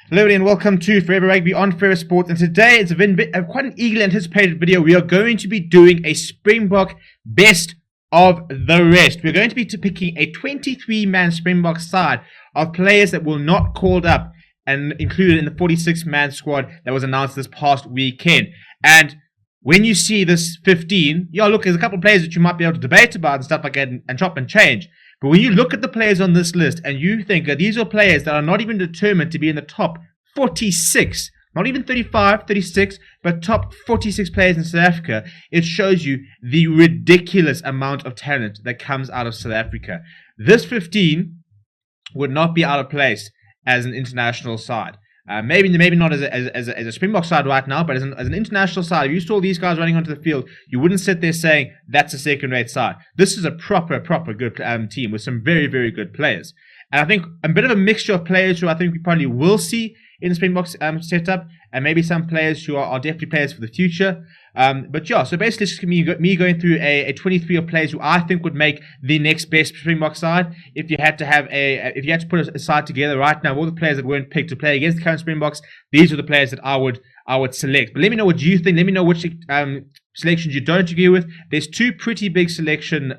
Hello and welcome to Forever Rugby on Forever Sports, and today it's quite an eagerly anticipated video. We are going to be doing a Springbok best of the rest. We're going to be picking a 23-man Springbok side of players that were not called up and included in the 46-man squad that was announced this past weekend. And when you see this 15, look, there's a couple of players that you might be able to debate about and stuff like that and chop and change. But when you look at the players on this list and you think that these are players that are not even determined to be in the top 46, not even 35, 36, but top 46 players in South Africa, it shows you the ridiculous amount of talent that comes out of South Africa. This 15 would not be out of place as an international side. Maybe not as a Springbok side right now, but as an international side, if you saw these guys running onto the field, you wouldn't sit there saying that's a second-rate side. This is a proper good team with some very, very good players. And I think a bit of a mixture of players who I think we probably will see in the Springbok setup, and maybe some players who are definitely players for the future. But yeah, so basically it's just me going through a 23 of players who I think would make the next best Springbok side. If you had to put a side together right now, all the players that weren't picked to play against the current Springboks, these are the players that I would select. But let me know what you think. Let me know which selections you don't agree with. There's two pretty big selection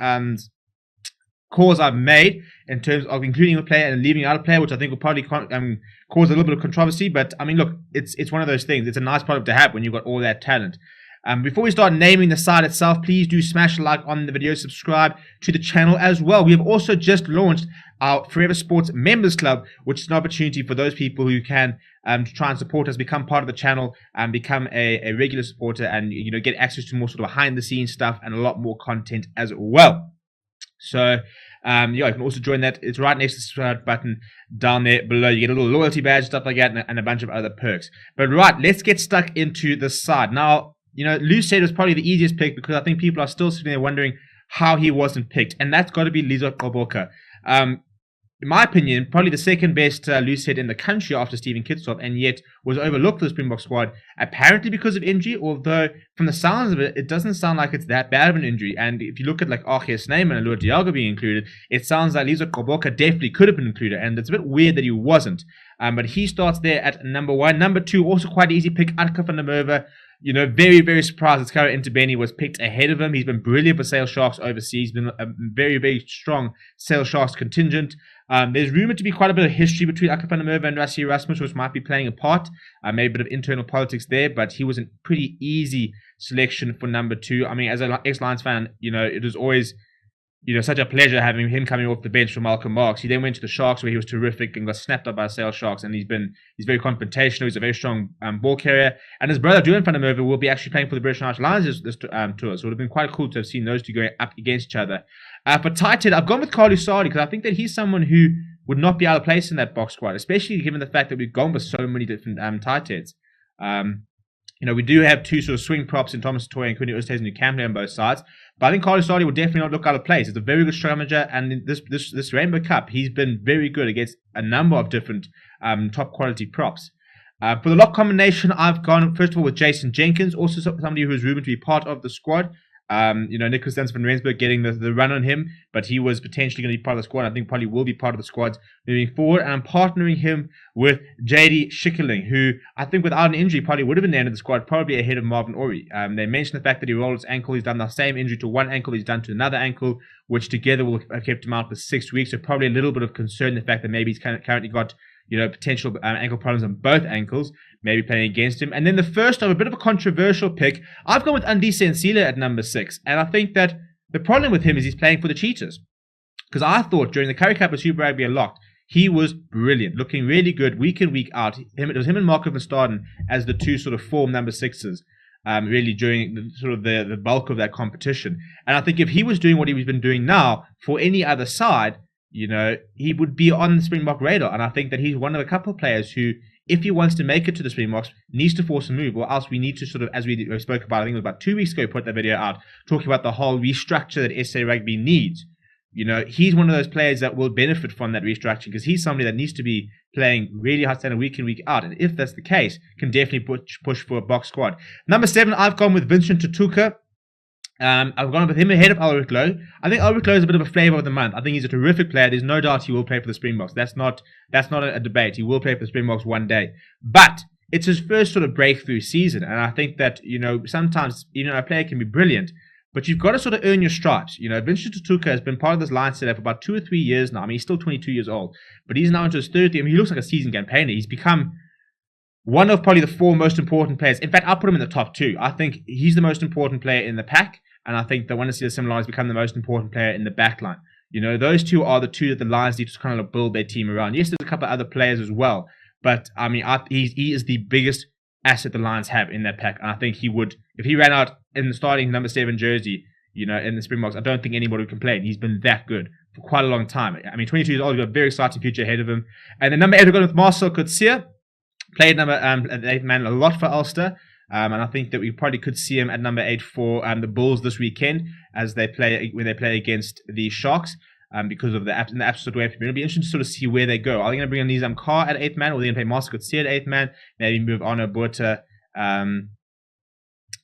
calls I've made in terms of including a player and leaving out a player, which I think will probably cause a little bit of controversy. But I mean, look, it's one of those things. It's a nice product to have when you've got all that talent. Before we start naming the side itself, please do smash a like on the video, subscribe to the channel as well. We have also just launched our Forever Sports Members Club, which is an opportunity for those people who can try and support us, become part of the channel, and become a regular supporter, and get access to more sort of behind the scenes stuff and a lot more content as well. So you can also join that. It's right next to the subscribe button down there below. You get a little loyalty badge, stuff like that, and a bunch of other perks. But right, let's get stuck into the side. Now, Lowe said it was probably the easiest pick because I think people are still sitting there wondering how he wasn't picked, and that's got to be Lizo Gqoboka. In my opinion, probably the second best loose head in the country after Steven Kitshoff, and yet was overlooked for the Springbok squad, apparently because of injury, although from the sounds of it, it doesn't sound like it's that bad of an injury. And if you look at like Archie Snyman and Lua Diago being included, it sounds like Lizo Gqoboka definitely could have been included, and it's a bit weird that he wasn't. But he starts there at number 1. Number 2, also quite an easy pick, Atke van der Merwe. Very, very surprised that Kara Intabeni was picked ahead of him. He's been brilliant for Sale Sharks overseas. He's been a very, very strong Sale Sharks contingent. There's rumored to be quite a bit of history between Atke van der Merwe and Rassie Erasmus, which might be playing a part. Maybe a bit of internal politics there, but he was a pretty easy selection for number 2. I mean, as an ex-Lions fan, it was always such a pleasure having him coming off the bench from Malcolm Marx. He then went to the Sharks where he was terrific and got snapped up by Sale Sharks, and he's very confrontational. He's a very strong ball carrier, and his brother Jaden van der Merwe will be actually playing for the British Irish Lions this tour, so it would have been quite cool to have seen those two going up against each other. For tight head, I've gone with Carlu Sadi because I think that he's someone who would not be out of place in that box squad, especially given the fact that we've gone with so many different tight heads. We do have two sort of swing props in Thomas Toy and Quinny Oosthuizen who can play on both sides. But I think Carlu Sadi will definitely not look out of place. It's a very good scrummager, and in this Rainbow Cup, he's been very good against a number of different top quality props. For the lock combination, I've gone, first of all, with Jason Jenkins, also somebody who is rumored to be part of the squad. Nicholas Danson van Rensburg getting the run on him, but he was potentially going to be part of the squad. I think probably will be part of the squads moving forward. And I'm partnering him with JD Schikkeling, who I think without an injury probably would have been the end of the squad, probably ahead of Marvin Orie. They mentioned the fact that he rolled his ankle. He's done the same injury to one ankle he's done to another ankle, which together will have kept him out for 6 weeks. So probably a little bit of concern, the fact that maybe he's currently got potential ankle problems on both ankles, maybe playing against him. And then the first of a bit of a controversial pick, I've gone with Scencilla at number 6. And I think that the problem with him is he's playing for the Cheetahs. Because I thought during the Currie Cup of Super Rugby Unlocked, he was brilliant, looking really good week in, week out. It was him and Marco Verstappen as the two sort of form number 6s. Really during the bulk of that competition. And I think if he was doing what he's been doing now for any other side, he would be on the Springbok radar. And I think that he's one of a couple of players who, if he wants to make it to the Springboks, needs to force a move, or else we need to as we spoke about, I think it was about 2 weeks ago, put that video out, talking about the whole restructure that SA Rugby needs. He's one of those players that will benefit from that restructuring because he's somebody that needs to be playing really high standard week in, week out. And if that's the case, can definitely push for a box squad. Number 7, I've gone with Vincent Tutuka. I've gone with him ahead of Ulrich Lowe. I think Ulrich Lowe is a bit of a flavour of the month. I think he's a terrific player. There's no doubt he will play for the Springboks. That's not a debate. He will play for the Springboks one day. But it's his first sort of breakthrough season, and I think that sometimes a player can be brilliant, but you've got to sort of earn your stripes. Vincent Tutuka has been part of this line setup for about 2 or 3 years now. I mean, he's still 22 years old, but he's now into his third year. I mean, he looks like a seasoned campaigner. He's become one of probably the 4 most important players. In fact, I'll put him in the top 2. I think he's the most important player in the pack, and I think that Scencilla has become the most important player in the back line. Those 2 are the 2 that the Lions need to kind of build their team around. Yes, there's a couple of other players as well, but I mean, he is the biggest asset the Lions have in that pack, and I think he would, if he ran out in the starting number 7 jersey, in the Springboks, I don't think anybody would complain. He's been that good for quite a long time. I mean, 22 years old, he's got a very exciting future ahead of him. And then number 8, we've got with Marcel Coetzee. Played number 8 man a lot for Ulster, and I think that we probably could see him at number 8 for the Bulls this weekend when they play against the Sharks. Because of the absolute way. It'll be interesting to sort of see where they go. Are they going to bring in Nizam Carr at 8th man, or are they going to play Marcel Coetzee at 8th man? Maybe move Arno Botha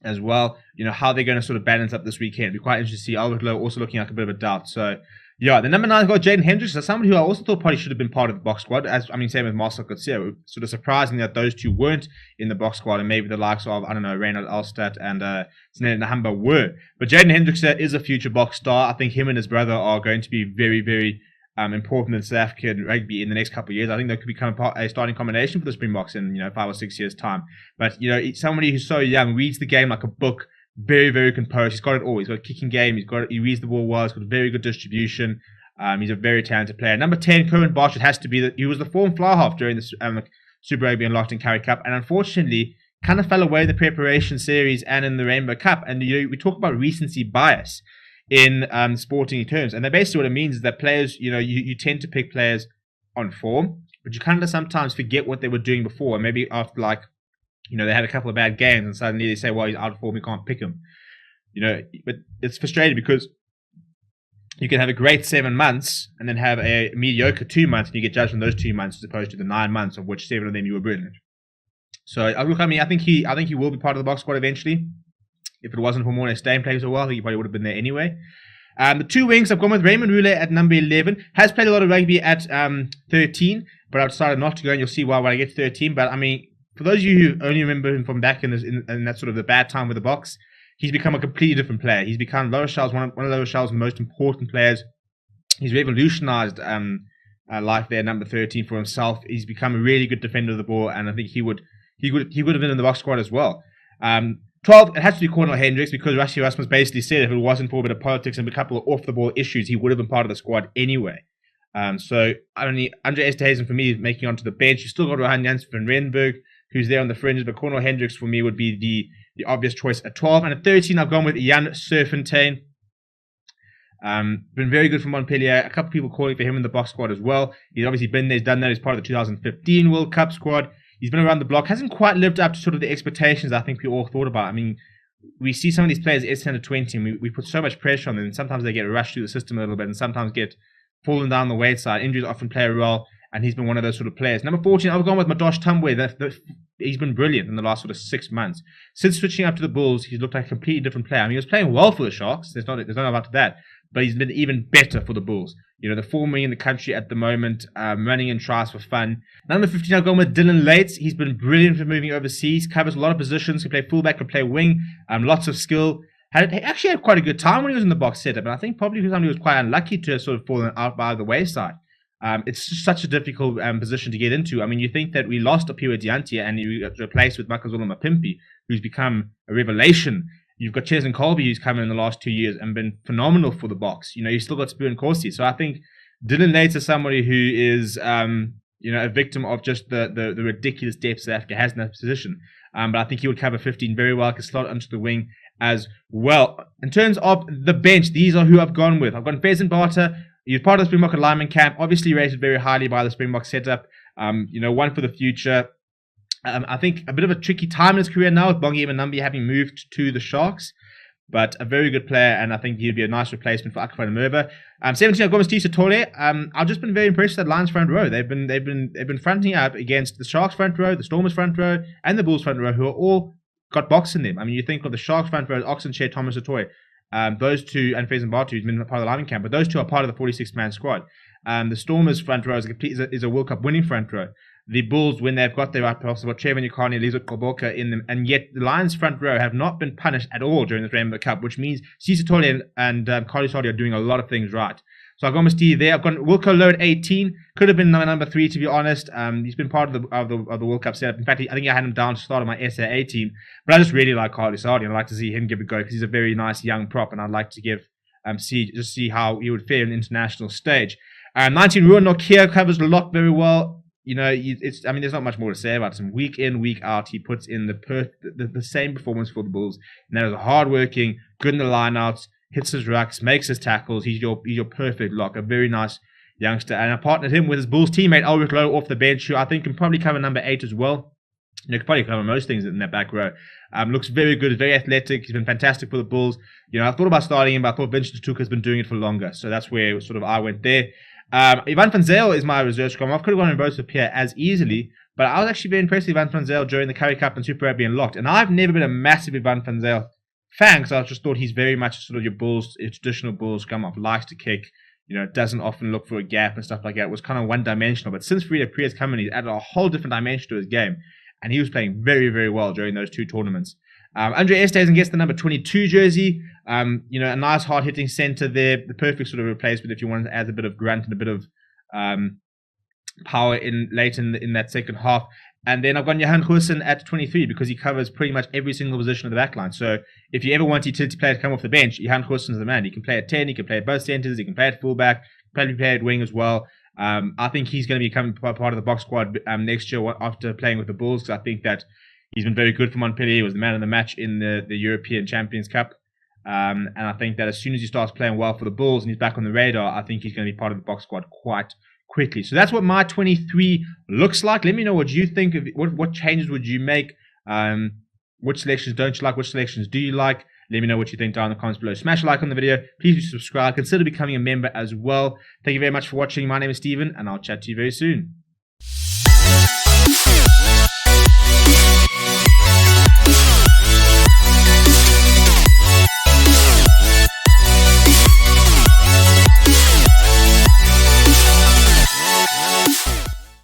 as well. How they're going to sort of balance up this weekend. It'll be quite interesting to see. Albert Lowe also looking like a bit of a doubt. So, yeah, the number 9 has got Jaden Hendricks. That's somebody who I also thought probably should have been part of the box squad. Same with Marcel Coetzee. Sort of surprising that those 2 weren't in the box squad, and maybe the likes of, Reinhard Alstad and Snell Nahamba were. But Jaden Hendricks is a future box star. I think him and his brother are going to be very, very important in South African rugby in the next couple of years. I think they could become a starting combination for the Springboks in 5 or 6 years' time. But somebody who's so young, reads the game like a book, very, very composed. He's got it all. He's got a kicking game. He reads the ball well. He's got a very good distribution. He's a very talented player. Number 10, Cohen Barch. It has to be that he was the form fly half during the Super Rugby Unlocked and Currie Cup, and unfortunately kind of fell away in the preparation series and in the Rainbow Cup. And we talk about recency bias in sporting terms, and basically what it means is that players, you tend to pick players on form, but you kind of sometimes forget what they were doing before. And maybe after they had a couple of bad games, and suddenly they say, well, he's out of form, we can't pick him. But it's frustrating because you can have a great 7 months and then have a mediocre 2 months, and you get judged on those 2 months as opposed to the 9 months of which 7 of them you were brilliant. So I think he will be part of the box squad eventually. If it wasn't for Morné Steyn playing so well, I think he probably would have been there anyway. The 2 wings, I've gone with Raymond Roulet at number 11. Has played a lot of rugby at 13, but I've decided not to go, and you'll see why when I get to 13. But I mean, for those of you who only remember him from back in that sort of the bad time with the box, he's become a completely different player. He's become one of Lowe Rochelle's most important players. He's revolutionized life there, number 13 for himself. He's become a really good defender of the ball, and I think he would have been in the box squad as well. 12, it has to be Cornel Hendricks, because Rassie Erasmus basically said if it wasn't for a bit of politics and a couple of off-the-ball issues, he would have been part of the squad anyway. So only Andre Esterhuizen for me is making onto the bench. You've still got Johan Janssen van Rensburg, who's there on the fringes, but Cornel Hendricks for me would be the obvious choice at 12. And at 13, I've gone with Jan Serfontein. Been very good for Montpellier. A couple of people calling for him in the box squad as well. He's obviously been there, he's done that. He's part of the 2015 World Cup squad. He's been around the block. Hasn't quite lived up to sort of the expectations I think we all thought about. I mean, we see some of these players at S10-20, and we put so much pressure on them, and sometimes they get rushed through the system a little bit, and sometimes get fallen down the weight side. Injuries often play a role, and he's been one of those sort of players. Number 14, I've gone with Madosh Tambwe. He's been brilliant in the last sort of 6 months. Since switching up to the Bulls, he's looked like a completely different player. I mean, he was playing well for the Sharks. There's no doubt that. But he's been even better for the Bulls. The form wing in the country at the moment, running in tries for fun. Number 15, I've gone with Dylan Lates. He's been brilliant for moving overseas. Covers a lot of positions. Can play fullback, can play wing. Lots of skill. He actually had quite a good time when he was in the box setup. And I think probably because he was quite unlucky to have sort of fallen out by the wayside. It's just such a difficult position to get into. I mean, you think that we lost Aphiwe Diantia and he got replaced with Makazole Mapimpi, who's become a revelation. You've got Cheslin Colby, who's come in the last 2 years and been phenomenal for the box. You've still got Spirin Corsi. So I think Dylan Lates is somebody who is, a victim of just the ridiculous depth South Africa has in that position. But I think he would cover 15 very well. Can slot onto the wing as well. In terms of the bench, these are who I've gone with. I've gone Fezin Barter. He's part of the Springbok alignment camp. Obviously rated very highly by the Springbok setup. One for the future. I think a bit of a tricky time in his career now with Bongi Mbonambi having moved to the Sharks, but a very good player, and I think he'd be a nice replacement for Akafana Merva. 17, I've gone with Steve Satole. I've just been very impressed with that Lions front row. They've been fronting up against the Sharks front row, the Stormers front row, and the Bulls front row, who are all got box in them. I mean, you think of the Sharks front row, Oxenchair, Thomas Satoy, Those two, and Faison Batu, who's been part of the lineman camp, but those two are part of the 46-man squad. The Stormers' front row is a World Cup winning front row. The Bulls, when they've got their right possible, Trevor Nyakani, Lizo Koboka in them, and yet the Lions' front row have not been punished at all during the Rainbow Cup, which means Cisse Tole and Carly Sardi are doing a lot of things right. So I've got Musti there. I've got Wilco Lowe at 18. Could have been number 3, to be honest. He's been part of the World Cup setup. In fact, I think I had him down to start on my SAA team. But I just really like Carly Sardi, and I'd like to see him give it a go because he's a very nice young prop, and I'd like to give see how he would fare in the international stage. 19, Ruan Nokia covers the lock very well. You know, there's not much more to say about him. Week in, week out, he puts in the same performance for the Bulls. And that is hard-working, good in the line-outs, hits his rucks, makes his tackles. He's your perfect lock, a very nice youngster. And I partnered him with his Bulls teammate, Ulrich Lowe, off the bench, who I think can probably cover number 8 as well. You know, can probably cover most things in that back row. Looks very good, very athletic. He's been fantastic for the Bulls. You know, I thought about starting him, but I thought Vincent Tuka has been doing it for longer. So that's where sort of I went there. Ivan van Zyl is my reserve scrum. I could have gone in both of here as easily, but I was actually very impressed with Ivan van Zyl during the Currie Cup and Super Rugby and Locked. And I've never been a massive Ivan van Zyl fan because I just thought he's very much sort of your Bulls, your traditional Bulls scrum off, likes to kick, you know, doesn't often look for a gap and stuff like that. It was kind of one-dimensional. But since Frida Priya's come in, he's added a whole different dimension to his game. And he was playing very, very well during those 2 tournaments. Andre Estesen gets the number 22 jersey. You know, a nice hard-hitting center there. The perfect sort of replacement if you want to add a bit of grunt and a bit of power in late in that second half. And then I've got Johan Goosen at 23 because he covers pretty much every single position of the backline. So if you ever want a utility player to come off the bench, Johan Goosen is the man. He can play at 10, he can play at both centers, he can play at fullback, probably play at wing as well. I think he's going to become part of the box squad next year after playing with the Bulls because I think that he's been very good for Montpellier. He was the man of the match in the European Champions Cup. And I think that as soon as he starts playing well for the Bulls and he's back on the radar, I think he's going to be part of the box squad quite quickly. So that's what my 23 looks like. Let me know what you think. What changes would you make? Which selections don't you like? Which selections do you like? Let me know what you think down in the comments below. Smash a like on the video. Please do subscribe. Consider becoming a member as well. Thank you very much for watching. My name is Steven, and I'll chat to you very soon.